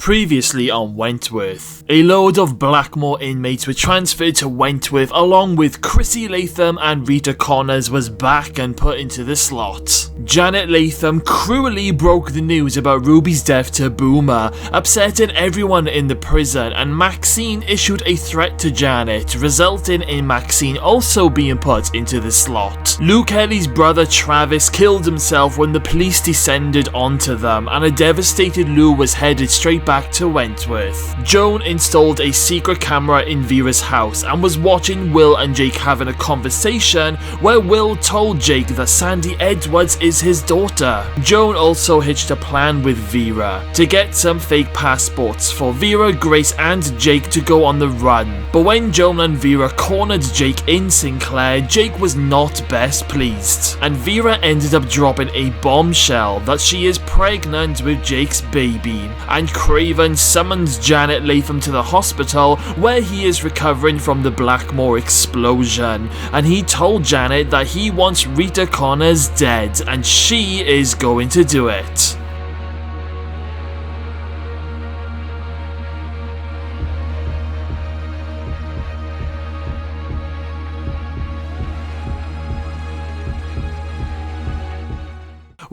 Previously on Wentworth, a load of Blackmore inmates were transferred to Wentworth along with Chrissy Latham and Rita Connors was back and put into the slot. Janet Latham cruelly broke the news about Ruby's death to Boomer, upsetting everyone in the prison, and Maxine issued a threat to Janet, resulting in Maxine also being put into the slot. Lou Kelly's brother Travis killed himself when the police descended onto them, and a devastated Lou was headed straight back to Wentworth. Joan installed a secret camera in Vera's house and was watching Will and Jake having a conversation where Will told Jake that Sandy Edwards is his daughter. Joan also hitched a plan with Vera to get some fake passports for Vera, Grace and Jake to go on the run. But when Joan and Vera cornered Jake in Sinclair, Jake was not best pleased, and Vera ended up dropping a bombshell that she is pregnant with Jake's baby, and Craven summons Janet Latham to the hospital where he is recovering from the Blackmore explosion, and he told Janet that he wants Rita Connors dead and she is going to do it.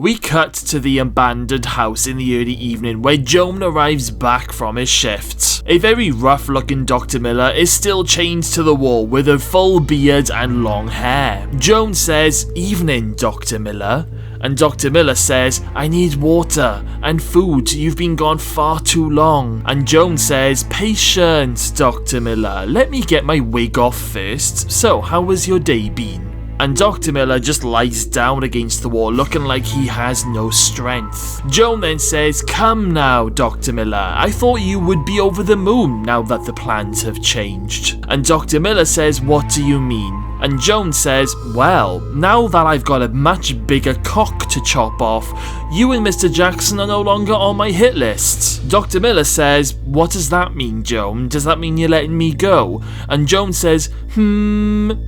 We cut to the abandoned house in the early evening where Joan arrives back from his shift. A very rough looking Dr. Miller is still chained to the wall with a full beard and long hair. Joan says, "Evening, Dr. Miller." And Dr. Miller says, "I need water and food, you've been gone far too long." And Joan says, "Patience, Dr. Miller, let me get my wig off first. So, how has your day been?" And Dr. Miller just lies down against the wall looking like he has no strength. Joan then says, "Come now, Dr. Miller, I thought you would be over the moon now that the plans have changed." And Dr. Miller says, "What do you mean?" And Joan says, "Well, now that I've got a much bigger cock to chop off, you and Mr. Jackson are no longer on my hit list." Dr. Miller says, "What does that mean, Joan? Does that mean you're letting me go?" And Joan says,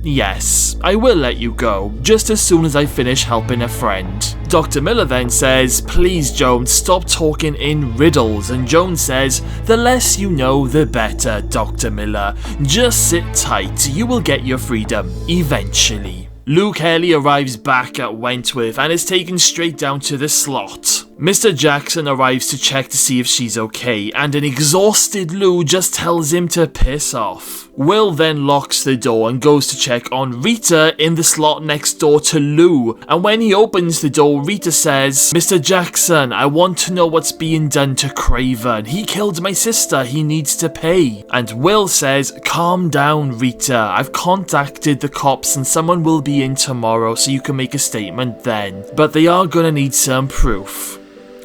yes, I will let you go, just as soon as I finish helping a friend." Dr. Miller then says, "Please, Joan, stop talking in riddles." And Joan says, "The less you know, the better, Dr. Miller. Just sit tight, you will get your freedom, eventually." Lou Kelly arrives back at Wentworth and is taken straight down to the slot. Mr. Jackson arrives to check to see if she's okay, and an exhausted Lou just tells him to piss off. Will then locks the door and goes to check on Rita in the slot next door to Lou, and when he opens the door, Rita says, "Mr. Jackson, I want to know what's being done to Craven. He killed my sister, he needs to pay." And Will says, "Calm down, Rita, I've contacted the cops and someone will be in tomorrow so you can make a statement then, but they are gonna need some proof."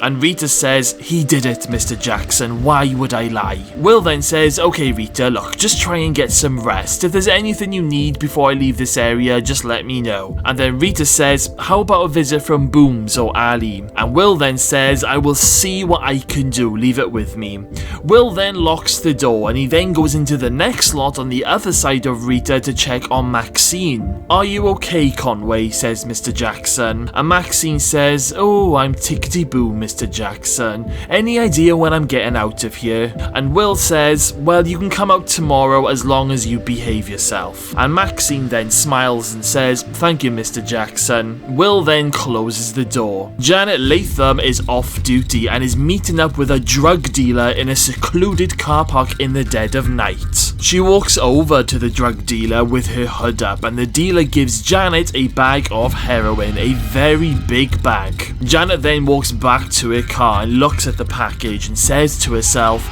And Rita says, "He did it, Mr. Jackson, why would I lie?" Will then says, "Okay Rita, look, just try and get some rest. If there's anything you need before I leave this area, just let me know." And then Rita says, "How about a visit from Booms or Ali?" And Will then says, "I will see what I can do, leave it with me." Will then locks the door and he then goes into the next slot on the other side of Rita to check on Maxine. "Are you okay, Conway?" says Mr. Jackson. And Maxine says, "Oh, I'm tickety-boo, Mr. Jackson. Any idea when I'm getting out of here?" And Will says, "Well, you can come out tomorrow as long as you behave yourself." And Maxine then smiles and says, "Thank you, Mr. Jackson." Will then closes the door. Janet Latham is off duty and is meeting up with a drug dealer in a secluded car park in the dead of night. She walks over to the drug dealer with her hood up, and the dealer gives Janet a bag of heroin, a very big bag. Janet then walks back to her car and looks at the package and says to herself,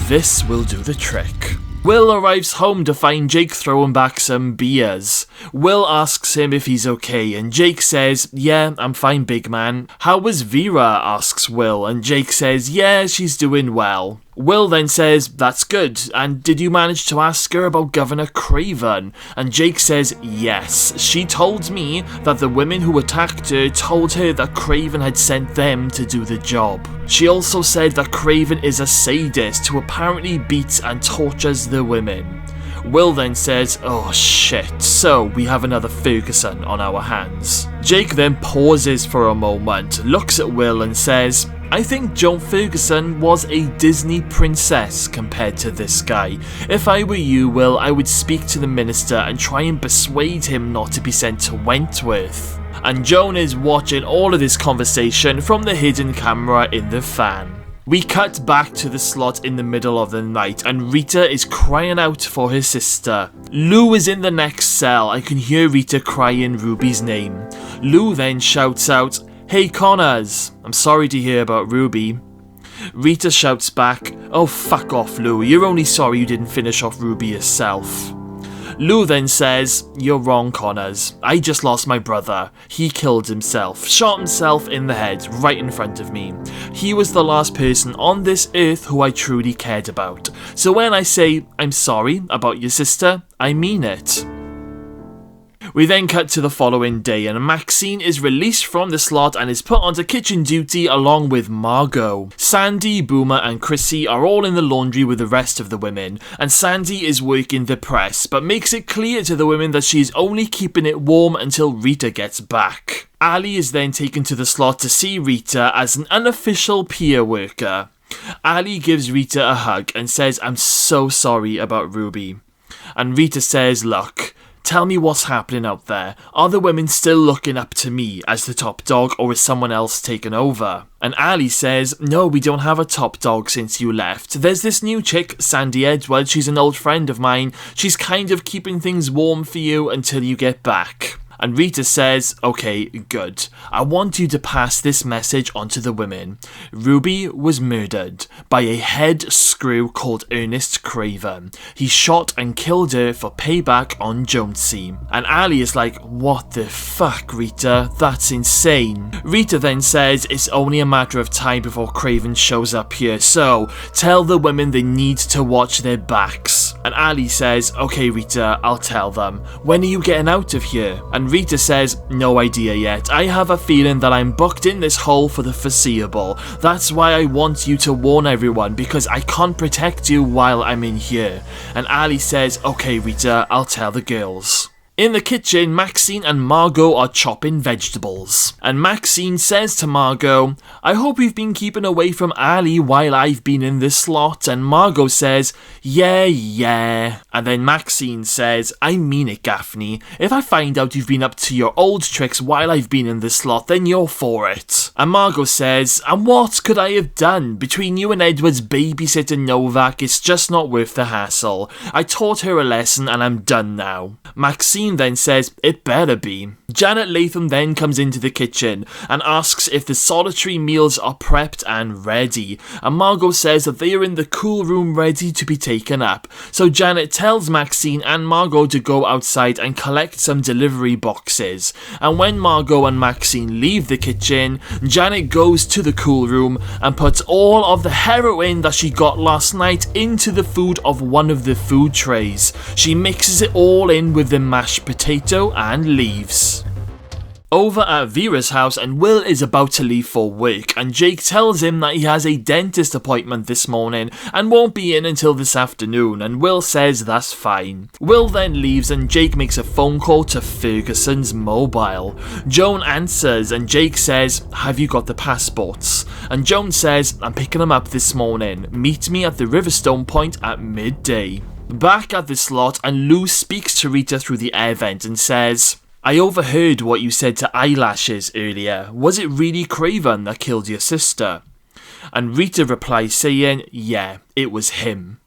"This will do the trick." Will arrives home to find Jake throwing back some beers. Will asks him if he's okay, and Jake says, "Yeah, I'm fine, big man." "How was Vera?" asks Will, and Jake says, "Yeah, she's doing well." Will then says, "That's good, and did you manage to ask her about Governor Craven?" And Jake says, "Yes, she told me that the women who attacked her told her that Craven had sent them to do the job. She also said that Craven is a sadist who apparently beats and tortures the women." Will then says, oh shit, so we have another Ferguson on our hands. Jake then pauses for a moment, looks at Will and says, I think Joan Ferguson was a Disney princess compared to this guy. If I were you, Will, I would speak to the minister and try and persuade him not to be sent to Wentworth. And Joan is watching all of this conversation from the hidden camera in the fan. We cut back to the slot in the middle of the night and Rita is crying out for her sister. Lou is in the next cell. I can hear Rita crying Ruby's name. Lou then shouts out, hey Connors, I'm sorry to hear about Ruby. Rita shouts back, oh fuck off Lou, you're only sorry you didn't finish off Ruby yourself. Lou then says, you're wrong Connors, I just lost my brother. He killed himself, shot himself in the head right in front of me. He was the last person on this earth who I truly cared about. So when I say I'm sorry about your sister, I mean it. We then cut to the following day and Maxine is released from the slot and is put onto kitchen duty along with Margot. Sandy, Boomer and Chrissy are all in the laundry with the rest of the women, and Sandy is working the press but makes it clear to the women that she is only keeping it warm until Rita gets back. Ali is then taken to the slot to see Rita as an unofficial peer worker. Ali gives Rita a hug and says, I'm so sorry about Ruby. And Rita says, look, tell me what's happening out there. Are the women still looking up to me as the top dog or is someone else taken over? And Ali says, no, we don't have a top dog since you left. There's this new chick, Sandy Edwards, she's an old friend of mine. She's kind of keeping things warm for you until you get back. And Rita says, okay, good. I want you to pass this message on to the women. Ruby was murdered by a head screw called Ernest Craven. He shot and killed her for payback on Jonesy. And Ali is like, what the fuck, Rita? That's insane. Rita then says it's only a matter of time before Craven shows up here, so tell the women they need to watch their backs. And Ali says, okay Rita, I'll tell them. When are you getting out of here? And Rita says, no idea yet. I have a feeling that I'm booked in this hole for the foreseeable. That's why I want you to warn everyone, because I can't protect you while I'm in here. And Ali says, okay Rita, I'll tell the girls. In the kitchen, Maxine and Margot are chopping vegetables. And Maxine says to Margot, I hope you've been keeping away from Ali while I've been in this slot. And Margot says, yeah. And then Maxine says, I mean it, Gaffney. If I find out you've been up to your old tricks while I've been in this slot, then you're for it. And Margot says, and what could I have done? Between you and Edward's babysitting Novak, it's just not worth the hassle. I taught her a lesson and I'm done now. Maxine then says, it better be. Janet Latham then comes into the kitchen and asks if the solitary meals are prepped and ready, and Margot says that they are in the cool room ready to be taken up. So Janet tells Maxine and Margot to go outside and collect some delivery boxes, and when Margot and Maxine leave the kitchen, Janet goes to the cool room and puts all of the heroin that she got last night into the food of one of the food trays. She mixes it all in with the mashed potato and leaves. Over at Vera's house, and Will is about to leave for work, and Jake tells him that he has a dentist appointment this morning and won't be in until this afternoon, and Will says that's fine. Will then leaves and Jake makes a phone call to Ferguson's mobile. Joan answers and Jake says, have you got the passports? And Joan says, I'm picking them up this morning. Meet me at the Riverstone point at midday. Back at the slot, and Lou speaks to Rita through the air vent and says, I overheard what you said to Eyelashes earlier. Was it really Craven that killed your sister? And Rita replies saying, yeah, it was him.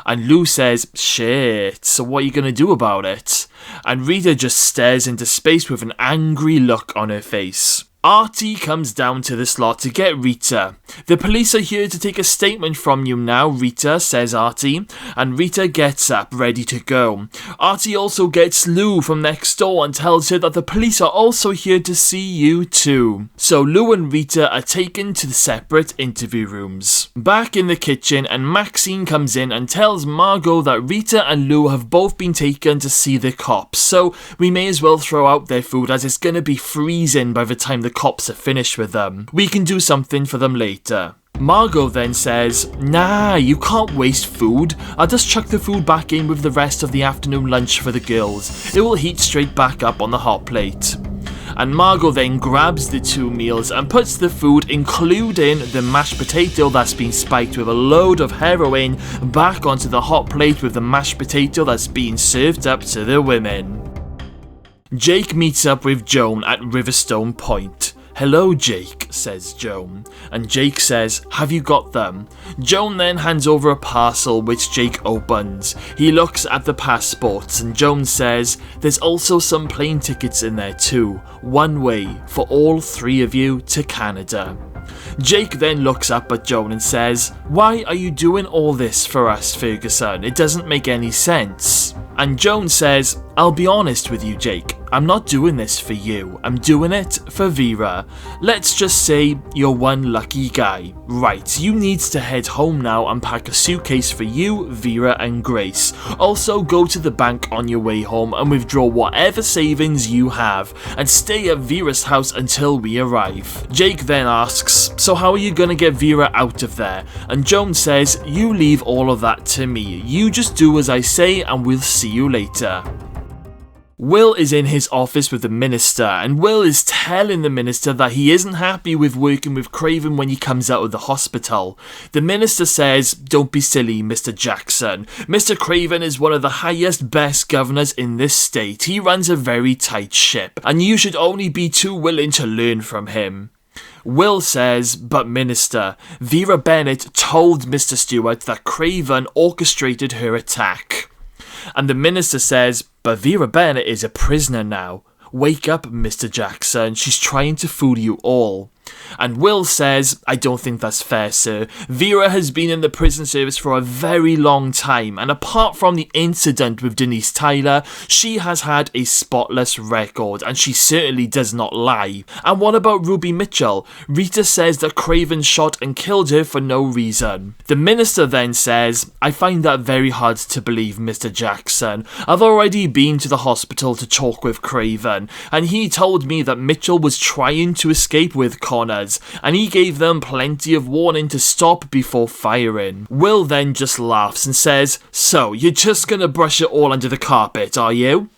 And Lou says, shit, so what are you going to do about it? And Rita just stares into space with an angry look on her face. Artie comes down to the slot to get Rita. The police are here to take a statement from you now, Rita, says Artie, and Rita gets up, ready to go. Artie also gets Lou from next door and tells her that the police are also here to see you too. So Lou and Rita are taken to the separate interview rooms. Back in the kitchen, and Maxine comes in and tells Margot that Rita and Lou have both been taken to see the cops, so we may as well throw out their food as it's gonna be freezing by the time the cops are finished with them. We can do something for them later. Margot then says, "Nah, you can't waste food. I'll just chuck the food back in with the rest of the afternoon lunch for the girls. It will heat straight back up on the hot plate." And Margot then grabs the 2 meals and puts the food, including the mashed potato that's been spiked with a load of heroin, back onto the hot plate with the mashed potato that's being served up to the women. Jake meets up with Joan at Riverstone Point. "Hello, Jake," says Joan, and Jake says, "Have you got them?" Joan then hands over a parcel which Jake opens. He looks at the passports and Joan says, "There's also some plane tickets in there too, one way, for all 3 of you to Canada." Jake then looks up at Joan and says, "Why are you doing all this for us, Ferguson? It doesn't make any sense." And Joan says, "I'll be honest with you, Jake. I'm not doing this for you. I'm doing it for Vera. Let's just say you're one lucky guy. Right, you needs to head home now and pack a suitcase for you, Vera and Grace. Also go to the bank on your way home and withdraw whatever savings you have and stay at Vera's house until we arrive." Jake then asks, "So how are you gonna get Vera out of there?" And Joan says, "You leave all of that to me. You just do as I say and we'll see you later." Will is in his office with the minister, and Will is telling the minister that he isn't happy with working with Craven when he comes out of the hospital. The minister says, "Don't be silly, Mr. Jackson. Mr. Craven is one of the highest, best governors in this state. He runs a very tight ship, and you should only be too willing to learn from him." Will says, "But Minister, Vera Bennett told Mr. Stewart that Craven orchestrated her attack." And the minister says, "But Vera Bennett is a prisoner now. Wake up, Mr. Jackson. She's trying to fool you all." And Will says, "I don't think that's fair, sir. Vera has been in the prison service for a very long time, and apart from the incident with Denise Tyler, she has had a spotless record, and she certainly does not lie. And what about Ruby Mitchell? Rita says that Craven shot and killed her for no reason." The minister then says, "I find that very hard to believe, Mr. Jackson. I've already been to the hospital to talk with Craven, and he told me that Mitchell was trying to escape with Connors, and he gave them plenty of warning to stop before firing." Will then just laughs and says, "So, you're just gonna brush it all under the carpet, are you?"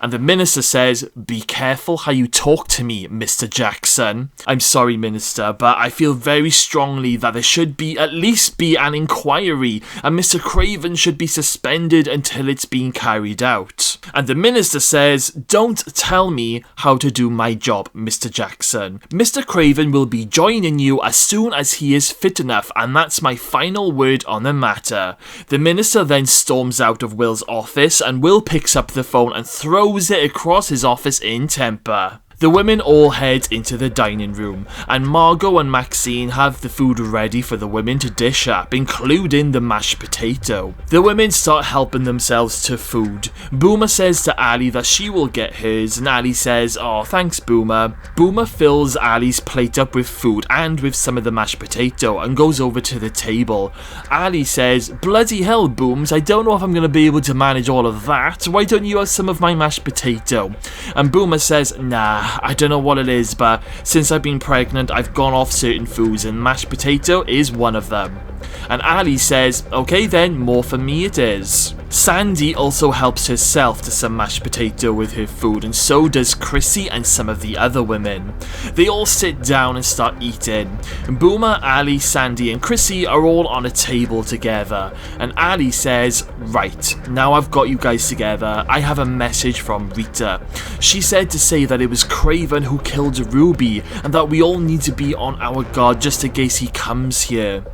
And the minister says, "Be careful how you talk to me, Mr. Jackson. I'm sorry, Minister, but I feel very strongly that there should at least be an inquiry, and Mr. Craven should be suspended until it's been carried out." And the minister says, "Don't tell me how to do my job, Mr. Jackson. Mr. Craven will be joining you as soon as he is fit enough, and that's my final word on the matter." The minister then storms out of Will's office, and Will picks up the phone and throws it across his office in temper. The women all head into the dining room, and Margot and Maxine have the food ready for the women to dish up, including the mashed potato. The women start helping themselves to food. Boomer says to Ali that she will get hers, and Ali says, "Oh, thanks, Boomer." Boomer fills Ali's plate up with food and with some of the mashed potato and goes over to the table. Ali says, "Bloody hell, Booms, I don't know if I'm going to be able to manage all of that. Why don't you have some of my mashed potato?" And Boomer says, "Nah, I don't know what it is, but since I've been pregnant, I've gone off certain foods, and mashed potato is one of them." And Ali says, "Okay then, more for me it is." Sandy also helps herself to some mashed potato with her food, and so does Chrissy and some of the other women. They all sit down and start eating. Boomer, Ali, Sandy and Chrissy are all on a table together, and Ali says, "Right, now I've got you guys together, I have a message from Rita. She said to say that it was Craven who killed Ruby, and that we all need to be on our guard just in case he comes here."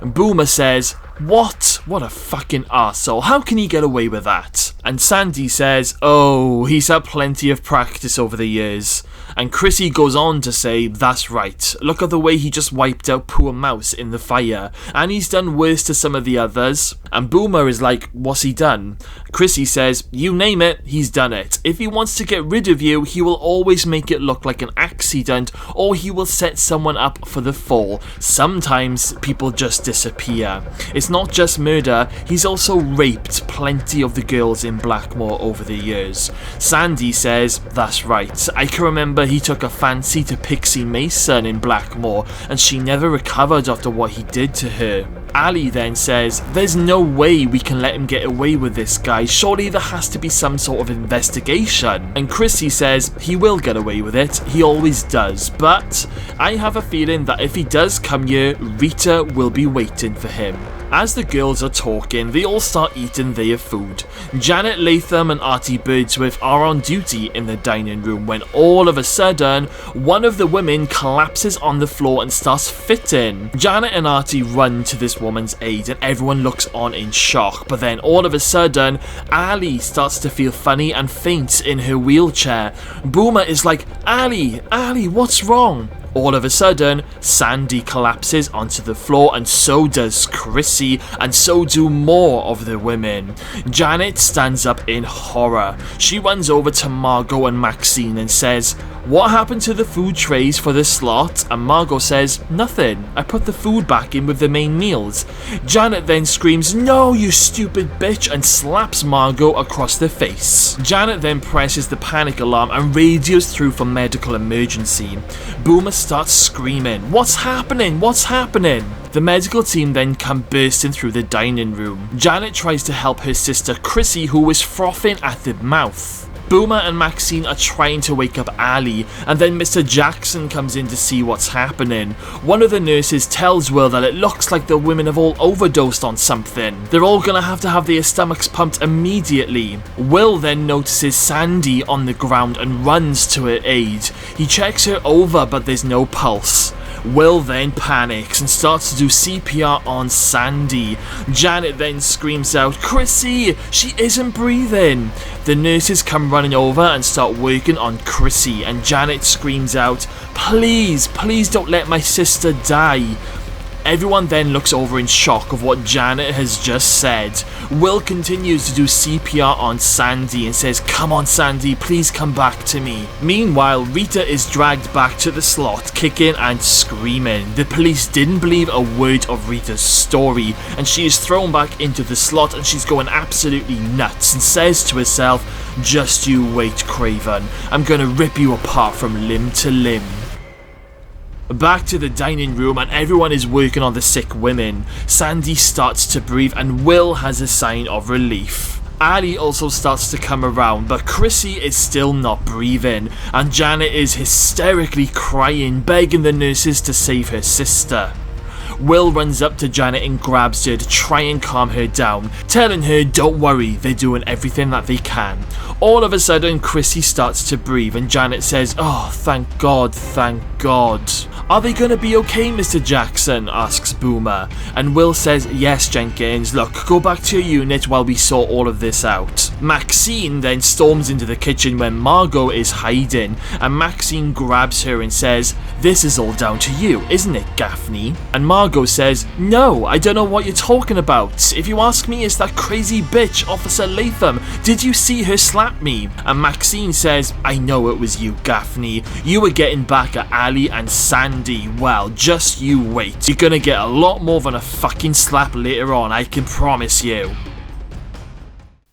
Boomer says, "What? What a fucking arsehole. How can he get away with that?" And Sandy says, "Oh, he's had plenty of practice over the years." And Chrissy goes on to say, "That's right. Look at the way he just wiped out poor Mouse in the fire. And he's done worse to some of the others." And Boomer is like, "What's he done?" Chrissy says, "You name it, he's done it. If he wants to get rid of you, he will always make it look like an accident, or he will set someone up for the fall. Sometimes people just disappear. It's not just murder, he's also raped plenty of the girls in in Blackmore over the years. Sandy says, that's right, I can remember he took a fancy to Pixie Mason in Blackmore and she never recovered after what he did to her. Ali then says, there's no way we can let him get away with this guy, surely there has to be some sort of investigation. And Chrissy says he will get away with it, he always does, but I have a feeling that if he does come here, Rita will be waiting for him. As the girls are talking, they all start eating their food. Janet Latham and Artie Birdsworth are on duty in the dining room when all of a sudden, one of the women collapses on the floor and starts fitting. Janet and Artie run to this woman's aid and everyone looks on in shock, but then all of a sudden, Ali starts to feel funny and faints in her wheelchair. Boomer is like, Ali, what's wrong? All of a sudden, Sandy collapses onto the floor and so does Chrissy and so do more of the women. Janet stands up in horror. She runs over to Margot and Maxine and says, what happened to the food trays for the slot? And Margot says, nothing. I put the food back in with the main meals. Janet then screams, no, you stupid bitch, and slaps Margot across the face. Janet then presses the panic alarm and radios through for medical emergency. Boomer starts screaming, what's happening? What's happening? The medical team then come bursting through the dining room. Janet tries to help her sister Chrissy, who is frothing at the mouth. Boomer and Maxine are trying to wake up Ali, and then Mr. Jackson comes in to see what's happening. One of the nurses tells Will that it looks like the women have all overdosed on something. They're all gonna have to have their stomachs pumped immediately. Will then notices Sandy on the ground and runs to her aid. He checks her over, but there's no pulse. Will then panics and starts to do CPR on Sandy. Janet then screams out, Chrissy, she isn't breathing. The nurses come running over and start working on Chrissy, and Janet screams out, please don't let my sister die. Everyone then looks over in shock of what Janet has just said. Will continues to do CPR on Sandy and says, come on Sandy, please come back to me. Meanwhile, Rita is dragged back to the slot, kicking and screaming. The police didn't believe a word of Rita's story, and she is thrown back into the slot and she's going absolutely nuts and says to herself, just you wait, Craven, I'm gonna rip you apart from limb to limb. Back to the dining room and everyone is working on the sick women. Sandy starts to breathe and Will has a sign of relief. Ali also starts to come around, but Chrissy is still not breathing, and Janet is hysterically crying, begging the nurses to save her sister. Will runs up to Janet and grabs her to try and calm her down, telling her don't worry, they're doing everything that they can. All of a sudden, Chrissy starts to breathe and Janet says, oh, thank God, thank God. Are they gonna be okay, Mr. Jackson? Asks Boomer. And Will says, yes, Jenkins, look, go back to your unit while we sort all of this out. Maxine then storms into the kitchen when Margot is hiding, and Maxine grabs her and says, this is all down to you, isn't it, Gaffney? And Margot says, no, I don't know what you're talking about. If you ask me, it's that crazy bitch, Officer Latham. Did you see her slap me? And Maxine says, I know it was you, Gaffney. You were getting back at Ali and Sandy. Well, just you wait. You're gonna get a lot more than a fucking slap later on, I can promise you.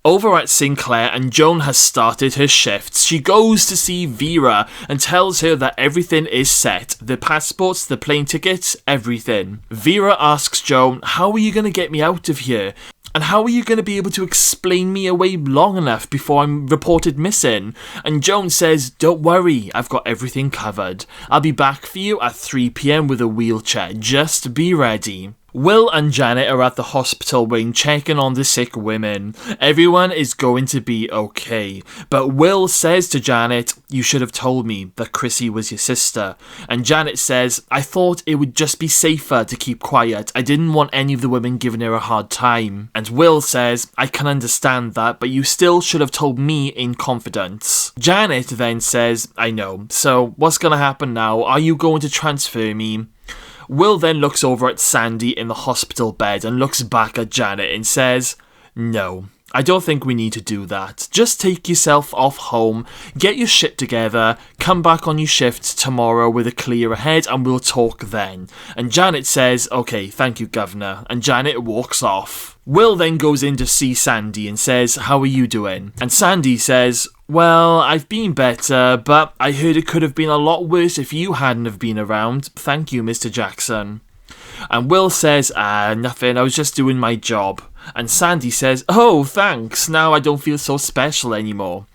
Over at Sinclair, and Joan has started her shifts. She goes to see Vera and tells her that everything is set. The passports, the plane tickets, everything. Vera asks Joan, how are you going to get me out of here? And how are you going to be able to explain me away long enough before I'm reported missing? And Joan says, don't worry, I've got everything covered. I'll be back for you at 3 PM with a wheelchair. Just be ready. Will and Janet are at the hospital wing checking on the sick women. Everyone is going to be okay. But Will says to Janet, you should have told me that Chrissy was your sister. And Janet says, I thought it would just be safer to keep quiet. I didn't want any of the women giving her a hard time. And Will says, I can understand that, but you still should have told me in confidence. Janet then says, I know. So what's going to happen now? Are you going to transfer me? Will then looks over at Sandy in the hospital bed and looks back at Janet and says, no, I don't think we need to do that. Just take yourself off home, get your shit together, come back on your shift tomorrow with a clear head and we'll talk then. And Janet says, okay, thank you, Governor. And Janet walks off. Will then goes in to see Sandy and says, how are you doing? And Sandy says, well, I've been better, but I heard it could have been a lot worse if you hadn't have been around. Thank you, Mr. Jackson. And Will says, nothing, I was just doing my job. And Sandy says, oh, thanks, now I don't feel so special anymore.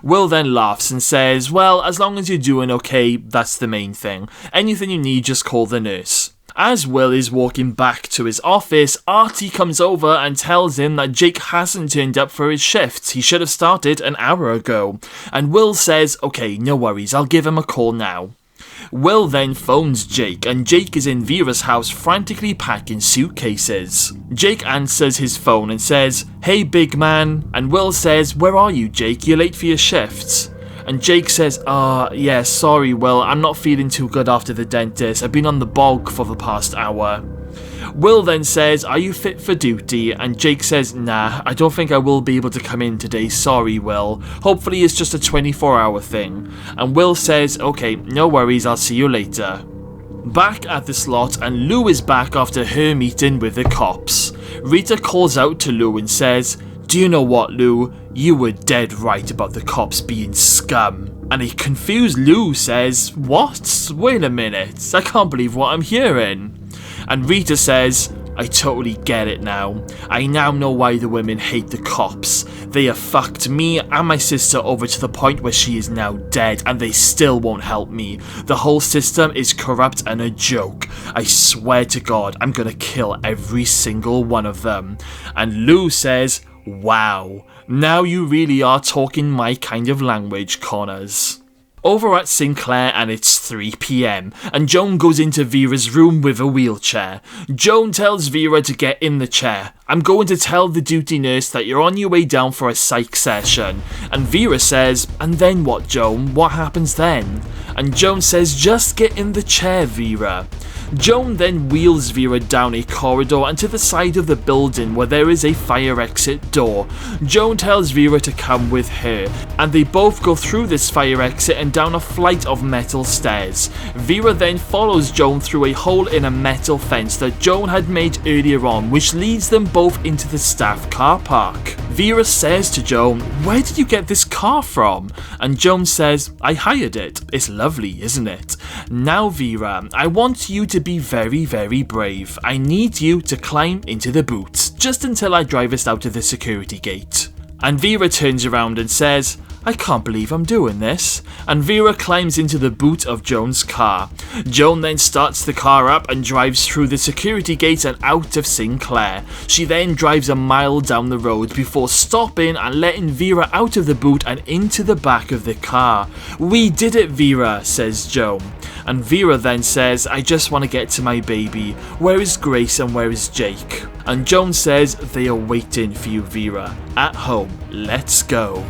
Will then laughs and says, well, as long as you're doing okay, that's the main thing. Anything you need, just call the nurse. As Will is walking back to his office, Artie comes over and tells him that Jake hasn't turned up for his shifts. He should have started an hour ago. And Will says, okay, no worries, I'll give him a call now. Will then phones Jake, and Jake is in Vera's house frantically packing suitcases. Jake answers his phone and says, hey big man, and Will says, where are you, Jake? You're late for your shifts. And Jake says, yeah, sorry Will, I'm not feeling too good after the dentist. I've been on the bog for the past hour. Will then says, are you fit for duty? And Jake says, nah, I don't think I will be able to come in today, sorry Will. Hopefully it's just a 24-hour thing. And Will says, okay, no worries, I'll see you later. Back at the slot, and Lou is back after her meeting with the cops. Rita calls out to Lou and says, do you know what, Lou? You were dead right about the cops being scum. And a confused Lou says, what? Wait a minute, I can't believe what I'm hearing. And Rita says, I totally get it now. I now know why the women hate the cops. They have fucked me and my sister over to the point where she is now dead and they still won't help me. The whole system is corrupt and a joke. I swear to God, I'm gonna kill every single one of them. And Lou says, wow, now you really are talking my kind of language, Connors. Over at Sinclair, and it's 3 PM, and Joan goes into Vera's room with a wheelchair. Joan tells Vera to get in the chair. I'm going to tell the duty nurse that you're on your way down for a psych session. And Vera says, and then what, Joan? What happens then? And Joan says, just get in the chair, Vera. Joan then wheels Vera down a corridor and to the side of the building where there is a fire exit door. Joan tells Vera to come with her, and they both go through this fire exit and down a flight of metal stairs. Vera then follows Joan through a hole in a metal fence that Joan had made earlier on, which leads them both into the staff car park. Vera says to Joan, where did you get this car from? And Joan says, I hired it. It's lovely, isn't it? Now Vera, I want you to be very, very brave. I need you to climb into the boot, just until I drive us out to the security gate. And Vera turns around and says, I can't believe I'm doing this. And Vera climbs into the boot of Joan's car. Joan then starts the car up and drives through the security gate and out of Sinclair. She then drives a mile down the road before stopping and letting Vera out of the boot and into the back of the car. We did it, Vera, says Joan. And Vera then says, I just want to get to my baby. Where is Grace and where is Jake? And Joan says, they are waiting for you, Vera. At home. Let's go.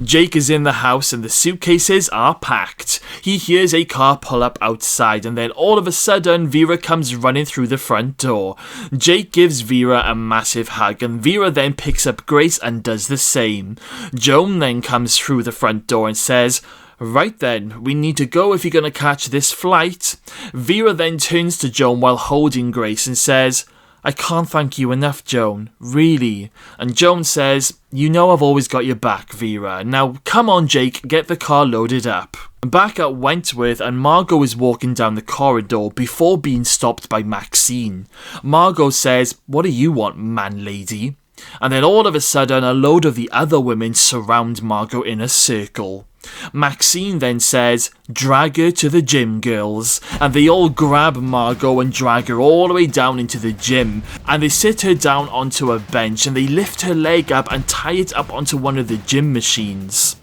Jake is in the house and the suitcases are packed. He hears a car pull up outside and then all of a sudden Vera comes running through the front door. Jake gives Vera a massive hug and Vera then picks up Grace and does the same. Joan then comes through the front door and says, right then, we need to go if you're going to catch this flight. Vera then turns to Joan while holding Grace and says, I can't thank you enough, Joan. Really. And Joan says, you know I've always got your back, Vera. Now, come on, Jake, get the car loaded up. Back at Wentworth, and Margot is walking down the corridor before being stopped by Maxine. Margot says, what do you want, man lady? And then all of a sudden, a load of the other women surround Margot in a circle. Maxine then says, drag her to the gym, girls. And they all grab Margot and drag her all the way down into the gym. And they sit her down onto a bench and they lift her leg up and tie it up onto one of the gym machines.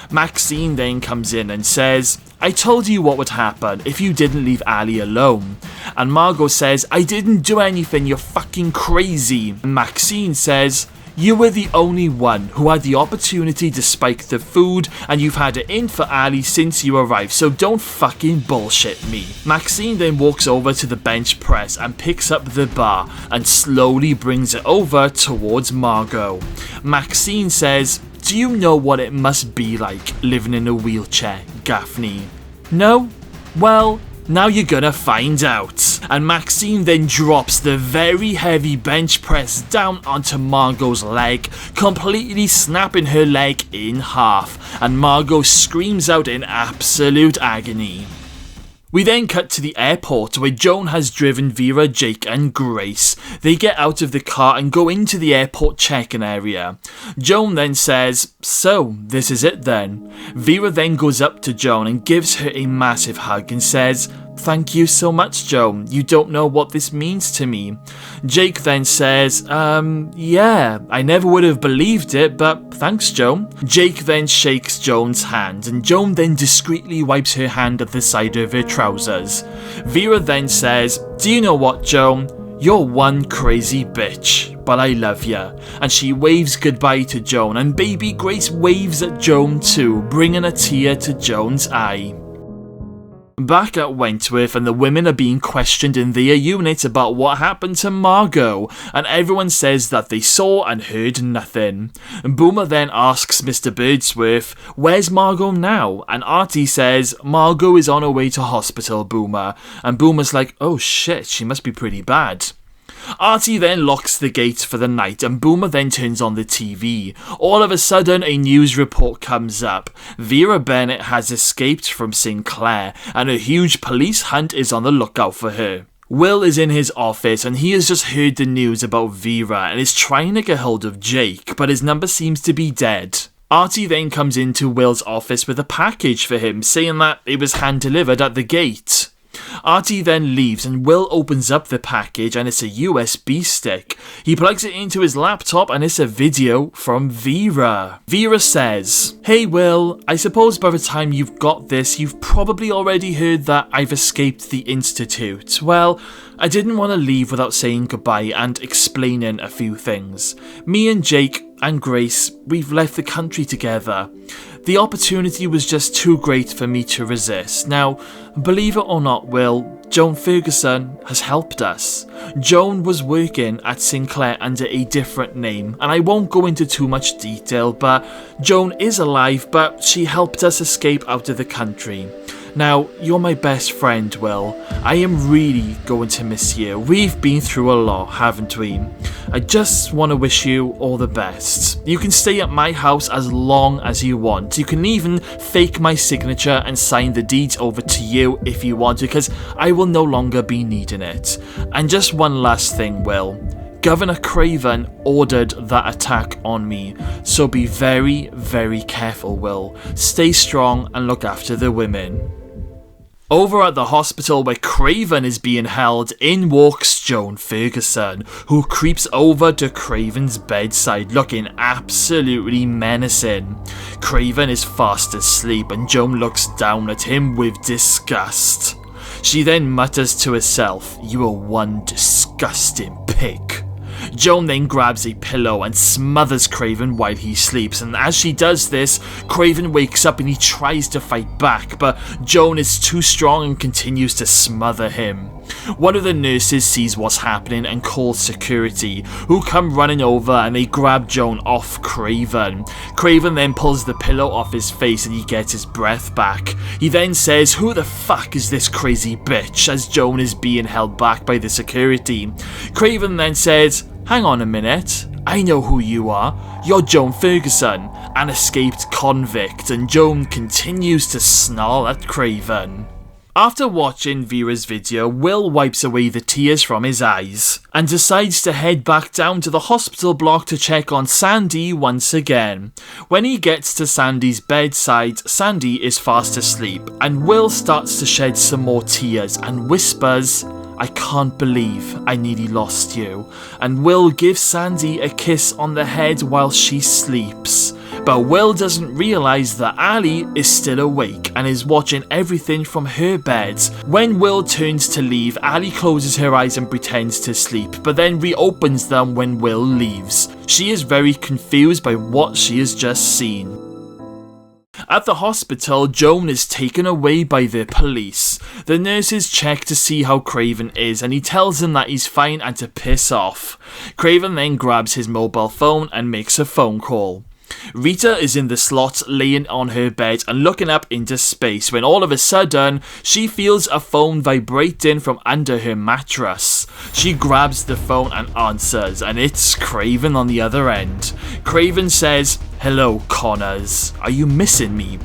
Maxine then comes in and says, I told you what would happen if you didn't leave Ali alone. And Margot says, I didn't do anything, you're fucking crazy. And Maxine says, You were the only one who had the opportunity to spike the food, and you've had it in for Ali since you arrived, so don't fucking bullshit me. Maxine then walks over to the bench press and picks up the bar and slowly brings it over towards Margot. Maxine says, "Do you know what it must be like living in a wheelchair, Gaffney?" "No? Well, now you're gonna find out." And Maxine then drops the very heavy bench press down onto Margot's leg, completely snapping her leg in half, and Margot screams out in absolute agony. We then cut to the airport where Joan has driven Vera, Jake and Grace. They get out of the car and go into the airport check-in area. Joan then says, "So, this is it then." Vera then goes up to Joan and gives her a massive hug and says, "Thank you so much, Joan. You don't know what this means to me." Jake then says, yeah, I never would have believed it, but thanks, Joan." Jake then shakes Joan's hand, and Joan then discreetly wipes her hand at the side of her trousers. Vera then says, "Do you know what, Joan? You're one crazy bitch, but I love ya." And she waves goodbye to Joan, and baby Grace waves at Joan too, bringing a tear to Joan's eye. Back at Wentworth, and the women are being questioned in their unit about what happened to Margot, and everyone says that they saw and heard nothing. Boomer then asks Mr. Birdsworth, "Where's Margot now?" And Artie says, "Margot is on her way to hospital, Boomer." And Boomer's like, "Oh shit, she must be pretty bad." Artie then locks the gate for the night, and Boomer then turns on the TV. All of a sudden, a news report comes up. Vera Bennett has escaped from Sinclair, and a huge police hunt is on the lookout for her. Will is in his office, and he has just heard the news about Vera and is trying to get hold of Jake, but his number seems to be dead. Artie then comes into Will's office with a package for him, saying that it was hand-delivered at the gate. Artie then leaves, and Will opens up the package, and it's a USB stick. He plugs it into his laptop, and it's a video from Vera. Vera says, "Hey Will, I suppose by the time you've got this, you've probably already heard that I've escaped the Institute. Well, I didn't want to leave without saying goodbye and explaining a few things. Me and Jake and Grace, we've left the country together. The opportunity was just too great for me to resist. Now, believe it or not, Will, Joan Ferguson has helped us. Joan was working at Sinclair under a different name, and I won't go into too much detail, but Joan is alive, but she helped us escape out of the country. Now, you're my best friend, Will. I am really going to miss you. We've been through a lot, haven't we? I just want to wish you all the best. You can stay at my house as long as you want. You can even fake my signature and sign the deeds over to you if you want to, because I will no longer be needing it. And just one last thing, Will. Governor Craven ordered that attack on me, so be very, very careful, Will. Stay strong and look after the women." Over at the hospital where Craven is being held, in walks Joan Ferguson, who creeps over to Craven's bedside looking absolutely menacing. Craven is fast asleep, and Joan looks down at him with disgust. She then mutters to herself, "You are one disgusting pig." Joan then grabs a pillow and smothers Craven while he sleeps, and as she does this, Craven wakes up and he tries to fight back, but Joan is too strong and continues to smother him. One of the nurses sees what's happening and calls security, who come running over and they grab Joan off Craven. Craven then pulls the pillow off his face and he gets his breath back. He then says, "Who the fuck is this crazy bitch?" as Joan is being held back by the security. Craven then says, "Hang on a minute, I know who you are. You're Joan Ferguson, an escaped convict," and Joan continues to snarl at Craven. After watching Vera's video, Will wipes away the tears from his eyes and decides to head back down to the hospital block to check on Sandy once again. When he gets to Sandy's bedside, Sandy is fast asleep, and Will starts to shed some more tears and whispers, I can't believe I nearly lost you, and Will gives Sandy a kiss on the head while she sleeps. But Will doesn't realise that Ali is still awake and is watching everything from her bed. When Will turns to leave, Ali closes her eyes and pretends to sleep, but then reopens them when Will leaves. She is very confused by what she has just seen. At the hospital, Joan is taken away by the police. The nurses check to see how Craven is, and he tells them that he's fine and to piss off. Craven then grabs his mobile phone and makes a phone call. Rita is in the slot laying on her bed and looking up into space when all of a sudden she feels a phone vibrating from under her mattress. She grabs the phone and answers, and it's Craven on the other end. Craven says, "Hello, Connors, are you missing me?"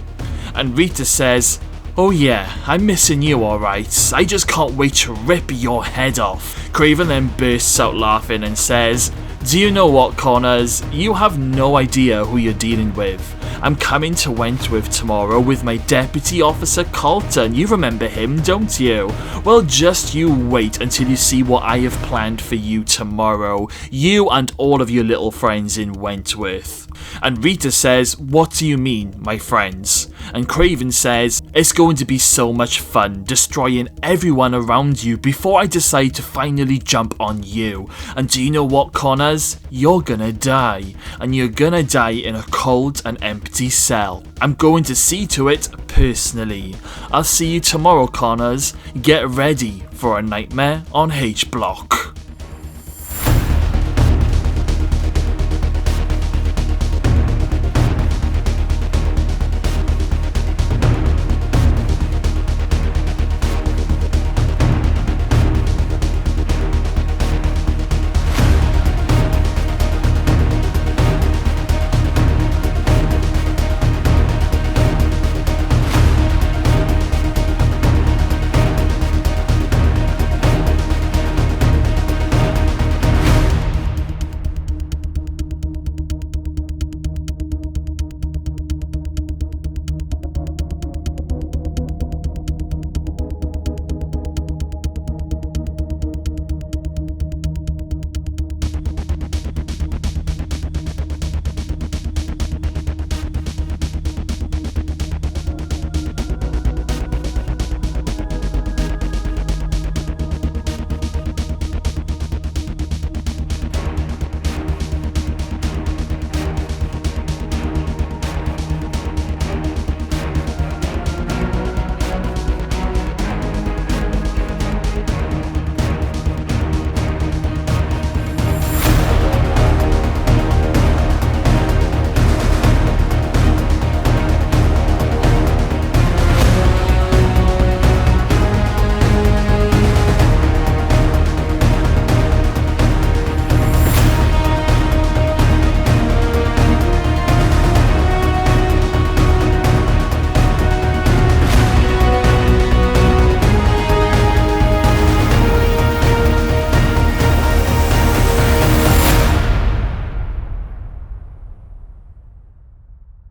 And Rita says, "Oh yeah, I'm missing you alright, I just can't wait to rip your head off." Craven then bursts out laughing and says, "Do you know what, Connors? You have no idea who you're dealing with. I'm coming to Wentworth tomorrow with my deputy officer Colton. You remember him, don't you? Well, just you wait until you see what I have planned for you tomorrow. You and all of your little friends in Wentworth." And Rita says, "What do you mean, my friends?" And Craven says, "It's going to be so much fun destroying everyone around you before I decide to finally jump on you. And do you know what, Connors? You're gonna die. And you're gonna die in a cold and empty cell. I'm going to see to it personally. I'll see you tomorrow, Connors. Get ready for a nightmare on H Block."